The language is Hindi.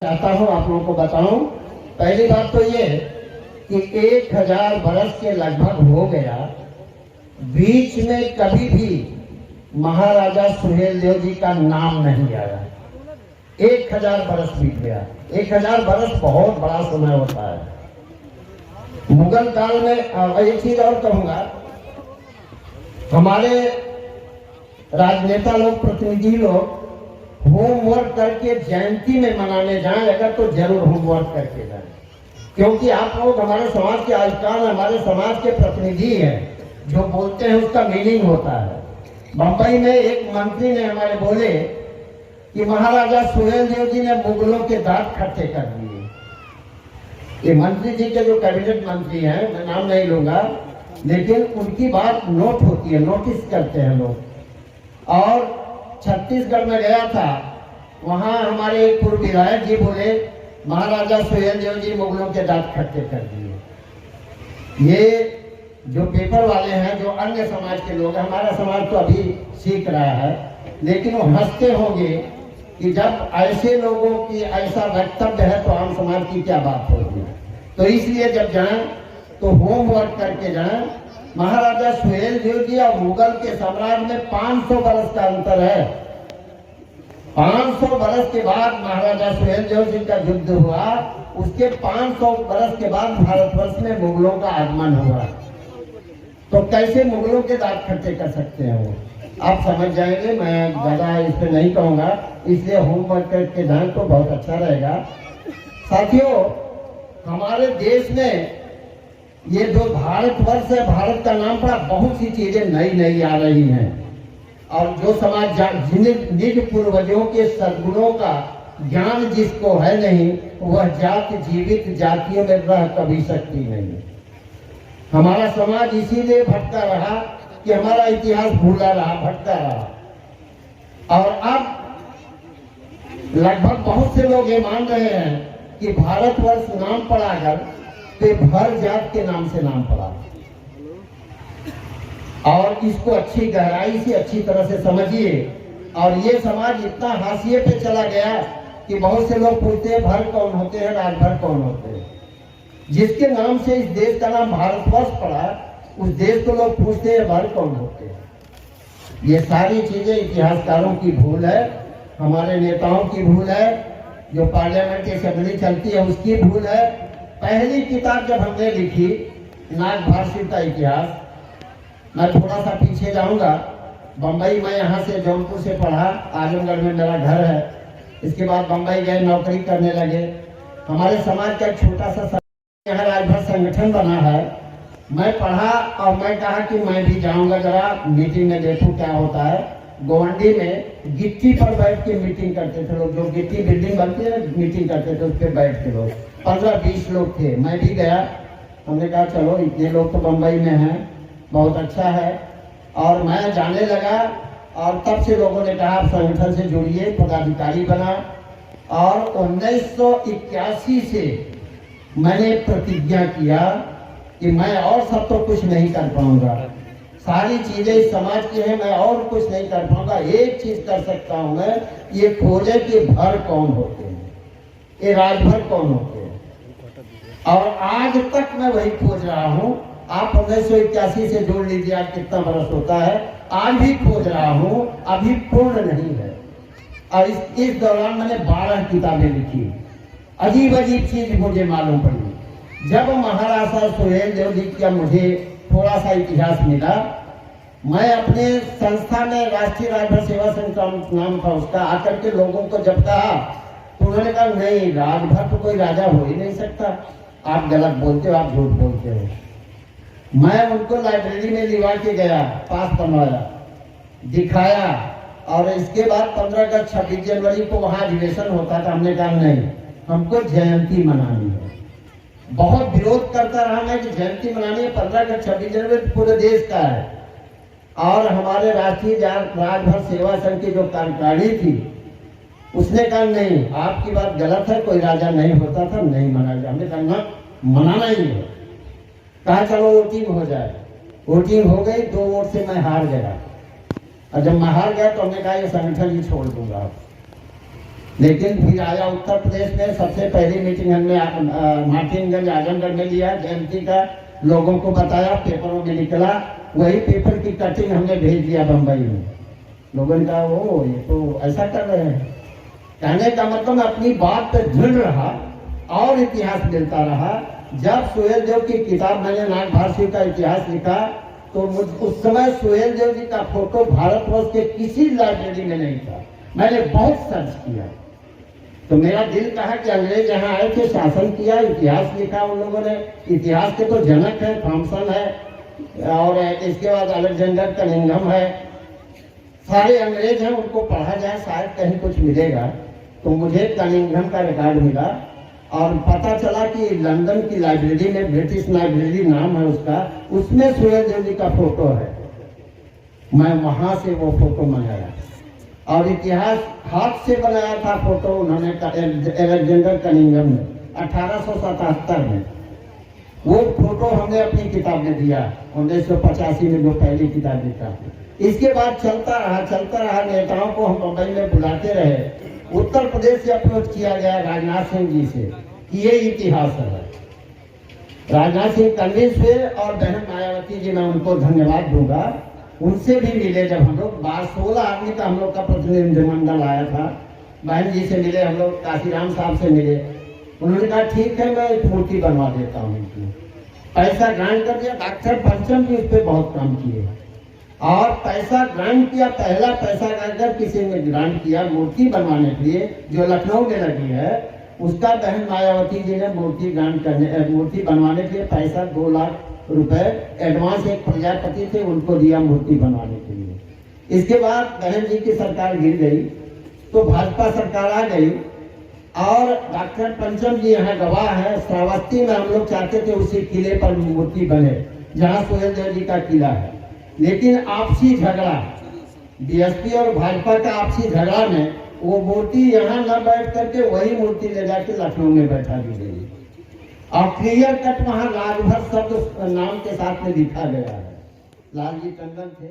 चाहता हूँ आप लोगों को बताऊं। पहली बात तो ये कि 1000 बरस के लगभग हो गया, बीच में कभी भी महाराजा सुहेलदेव जी का नाम नहीं आया। 1000 बरस बीत गया। 1000 बरस बहुत बड़ा समय होता है। मुगल काल में एक चीज और कहूंगा, हमारे राजनेता लोग, प्रतिनिधि लोग होमवर्क करके जयंती में मनाने जाएं अगर तो जरूर होमवर्क करके जाएं, क्योंकि आप लोग हमारे समाज के आइकन, हमारे समाज के प्रतिनिधि हैं। जो बोलते हैं उसका मीनिंग होता है। बंबई में एक मंत्री ने हमारे बोले कि महाराजा सुहेलदेव जी ने मुगलों के दांत खट्टे कर दिए। ये मंत्री जी के जो कैबिनेट मंत्री हैं, मैं नाम नहीं लूंगा, लेकिन उनकी बात नोट होती है, नोटिस करते हैं लोग। और छत्तीसगढ़ में गया था, वहां हमारे पूर्व विधायक जी बोले महाराजा सुहेलदेव जी मुगलों के दांत खट्टे कर दिए। ये जो पेपर वाले हैं, जो अन्य समाज के लोग हैं, हमारा समाज तो अभी सीख रहा है, लेकिन वो हंसते होंगे कि जब ऐसे लोगों की ऐसा वक्तव्य है तो आम समाज की क्या बात होगी। तो इसलिए जब जाएं तो होमवर्क करके जाएं। महाराजा सुहेलदेव जी और मुगल के साम्राज्य में 500 बरस का अंतर है। 500 बरस के बाद महाराजा सुहेलदेव जी का युद्ध हुआ, उसके 500 बरस के बाद भारतवर्ष में मुगलों का आगमन हुआ। तो कैसे मुगलों के दांत खट्टे कर सकते हैं वो, आप समझ जाएंगे। मैं ज्यादा इस पे नहीं कहूंगा, इसलिए होमवर्क करके जाएं तो बहुत अच्छा रहेगा। साथियों, हमारे देश में ये जो भारतवर्ष है, भारत का नाम पड़ा, बहुत सी चीजें नई नई आ रही हैं। और जो समाज निज पूर्वजों के सद्गुणों का ज्ञान जिसको है नहीं, वह जात जीवित जातियों में रह कभी सकती नहीं। हमारा समाज इसीलिए भटका रहा कि हमारा इतिहास भूला रहा, भटका रहा। और अब लगभग बहुत से लोग ये मान रहे हैं कि भारतवर्ष नाम पड़ा अगर तो भर जात के नाम से नाम पड़ा। और इसको अच्छी गहराई से, अच्छी तरह से समझिए। और ये समाज इतना हाशिए पे चला गया कि बहुत से लोग पूछते हैं भर कौन होते हैं, राजभर कौन होते हैं। जिसके नाम से इस देश का नाम भारतवर्ष पड़ा, उस देश को लोग पूछते हैं भर कौन होते हैं। ये सारी चीजें इतिहासकारों की भूल है, हमारे नेताओं की भूल है, जो पार्लियामेंट की असेंबली चलती है उसकी भूल है। पहली किताब जब हमने लिखी, नागभाषी का इतिहास, मैं थोड़ा सा पीछे जाऊंगा। बंबई में यहाँ से जौनपुर से पढ़ा, आजमगढ़ में मेरा घर है। इसके बाद बंबई गए, नौकरी करने लगे। हमारे समाज का एक छोटा सा यहाँ राजभर संगठन बना है। मैं पढ़ा और मैं कहा कि मैं भी जाऊंगा, जरा मीटिंग में देखूं क्या होता है। गोवंडी में गिट्टी पर बैठ के मीटिंग करते थे लोग, जो गिट्टी बिल्डिंग बनती है, मीटिंग करते थे उस पर बैठ के लोग। 15-20 लोग थे, मैं भी गया। हमने कहा चलो इतने लोग तो बंबई में हैं, बहुत अच्छा है। और मैं जाने लगा, और तब से लोगों ने कहा आप संगठन से जुड़िए, पदाधिकारी बना। और 1981 से मैंने प्रतिज्ञा किया कि मैं और सब तो कुछ नहीं कर पाऊंगा, सारी चीजें इस समाज की हैं, मैं और कुछ नहीं कर पाऊंगा। एक चीज कर सकता हूं मैं, ये खोजे कि भर कौन होते हैं, ये राजभर कौन होते हैं। और आज तक मैं वही खोज रहा हूं। आप 1981 से जोड़ लीजिए, आज कितना बरस होता है, आज भी खोज रहा हूं, अभी पूर्ण नहीं है। और इस दौरान मैंने 12 किताबें लिखी। अजीब अजीब चीज मुझे मालूम पड़ी। जब महाराजा सुहेलदेव जी का मुझे थोड़ा सा इतिहास मिला, मैं अपने संस्था में, राष्ट्रीय राजभर सेवा संघ का नाम था उसका, आकर के लोगों को जब कहा तो उन्होंने कहा नहीं, राजभर तो कोई राजा हो ही नहीं सकता, आप गलत बोलते हो, आप झूठ बोलते हो। मैं उनको लाइब्रेरी में लिवा के गया, पास बनवाया, दिखाया। और इसके बाद 15 अगस्त 26 जनवरी को वहां अधिवेशन होता था। हमने कहा नहीं, हमको जयंती मनानी है। बहुत विरोध करता रहा मैं कि जयंती मनानी है, 15 अगस्त 26 जनवरी पूरे देश का है। और हमारे राष्ट्रीय राजभर सेवा संघ की जो कार्यकारिणी थी, उसने कहा नहीं, आपकी बात गलत है, कोई राजा नहीं होता था, नहीं मनाया। हमने कहा मनाना ही है। कहा चलो वोटिंग हो जाए। वोटिंग हो गई, 2 वोट से मैं हार गया। और जब मैं हार गया तो हमने कहा ये संगठन ही छोड़ दूंगा। लेकिन फिर आया उत्तर प्रदेश में, सबसे पहली मीटिंग हमने मार्टिनगंज आजमगढ़ में लिया, जयंती का लोगों को बताया, पेपरों में निकला, वही पेपर की कटिंग हमने भेज दिया बम्बई में। लोगों ने कहा वो ये तो ऐसा कर रहे हैं। कहने का मतलब मैं अपनी बात पे दृढ़ रहा और इतिहास मिलता रहा। जब सुहेल देव की किताब मैंने नागभाषी का इतिहास लिखा तो उस समय सुहेल देव जी का फोटो भारतवर्ष के किसी लाइब्रेरी में नहीं था। मैंने बहुत सर्च किया तो मेरा दिल कहा कि अंग्रेज यहाँ आए थे, शासन किया, इतिहास लिखा उन लोगों ने, इतिहास के तो जनक है, थॉमसन है और इसके बाद अलेक्जेंडर कनिंघम है, सारे अंग्रेज हैं, उनको पढ़ा जाए शायद कहीं कुछ मिलेगा। तो मुझे कनिंघम का रिकॉर्ड मिला और पता चला कि लंदन की लाइब्रेरी में, ब्रिटिश लाइब्रेरी नाम है उसका, उसमें सुहेल देव जी का फोटो है। मैं वहां से वो फोटो मंगाया और इतिहास हाथ से बनाया था फोटो उन्होंने, अलेक्जेंडर कनिंघम ने 1877 में। वो फोटो हमने अपनी किताब में दिया 1985 में, जो पहली किताब लिखा। इसके बाद चलता रहा, नेताओं को हम बम्बई में बुलाते रहे। उत्तर प्रदेश से अप्रोच किया गया राजनाथ सिंह जी से कि ये इतिहास है। राजनाथ सिंह कन्विंस हुए और बहन मायावती जी, मैं उनको धन्यवाद दूंगा, उनसे भी मिले। जब हम लोग 16 आदमी का हम लोग का प्रतिनिधिमंडल आया था, बहन जी से मिले, हम लोग काशीराम साहब से मिले। उन्होंने कहा ठीक है मैं एक मूर्ति बनवा देता हूँ इनकी, पैसा ग्रांट कर दिया। डॉक्टर पंचम भी उस पर बहुत काम किए और पैसा ग्रांट किया, पहला पैसा अगर किसी ने ग्रांट किया मूर्ति बनवाने के लिए जो लखनऊ में लगी है, उसका बहन मायावती जी ने मूर्ति बनवाने के लिए पैसा 2 लाख रुपए एडवांस एक प्रजापति थे उनको दिया मूर्ति बनवाने के लिए। इसके बाद बहन जी की सरकार गिर गई तो भाजपा सरकार आ गई और डॉक्टर पंचम जी यहाँ गवाह है। श्रावस्ती में हम लोग चाहते थे उसी किले पर मूर्ति बने जहाँ सुहेल देव जी का किला है, लेकिन आपसी झगड़ा, बीएसपी और भाजपा का आपसी झगड़ा में वो मूर्ति यहाँ न बैठ करके वही मूर्ति ले जाके लखनऊ में बैठा दी गई और क्लियर कट वहाँ राजभर शब्द नाम के साथ में लिखा गया है। लालजी टंडन थे।